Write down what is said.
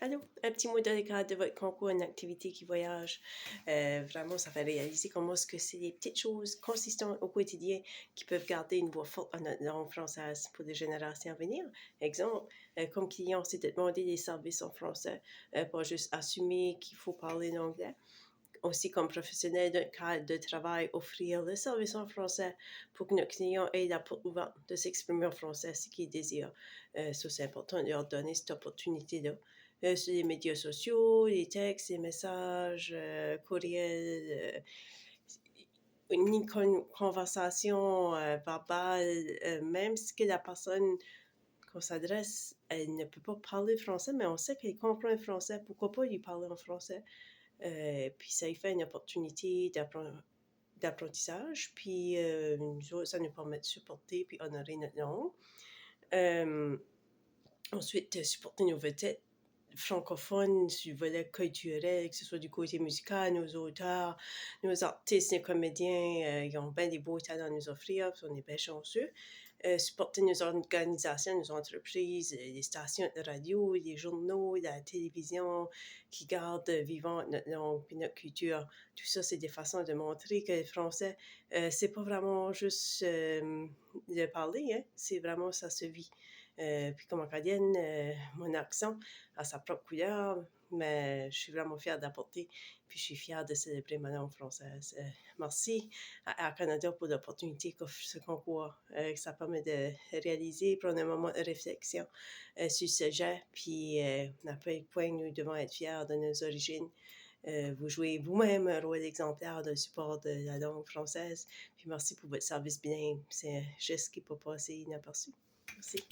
Allô, un petit mot dans le cadre de votre concours en activité qui voyage. Vraiment, ça fait réaliser comment est-ce que c'est des petites choses consistantes au quotidien qui peuvent garder une voix forte en notre langue française pour les générations à venir. Exemple, comme client, c'est de demander des services en français, pas juste assumer qu'il faut parler l'anglais. Aussi, comme professionnel d'un cadre de travail, offrir le service en français pour que nos clients aient la porte ouverte de s'exprimer en français, ce qu'ils désirent. Ça, c'est important de leur donner cette opportunité-là. Sur les médias sociaux, les textes, les messages, courriels, une conversation verbale, même si que la personne qu'on s'adresse, elle ne peut pas parler français, mais on sait qu'elle comprend le français. Pourquoi pas lui parler en français? Puis ça lui fait une opportunité d'apprentissage, puis nous autres, ça nous permet de supporter puis honorer notre langue. Ensuite, supporter nos vedettes francophones sur le volet culturel, que ce soit du côté musical, nos auteurs, nos artistes, nos comédiens, ils ont bien des beaux talents à nous offrir, puis on est bien chanceux. Supporter nos organisations, nos entreprises, les stations de radio, les journaux, la télévision qui gardent vivante notre langue et notre culture. Tout ça, c'est des façons de montrer que le français, c'est pas vraiment juste de parler, hein? C'est vraiment, ça se vit. Puis comme acadienne, mon accent a sa propre couleur, mais je suis vraiment fière d'apporter, puis je suis fière de célébrer ma langue française. Merci à Air Canada pour l'opportunité qu'offre ce concours. Ça permet de réaliser, prendre un moment de réflexion sur ce sujet, puis à quel point nous devons être fiers de nos origines. Vous jouez vous-même un rôle exemplaire de support de la langue française. Puis merci pour votre service bilingue. C'est juste ce qui peut passer inaperçu. Merci.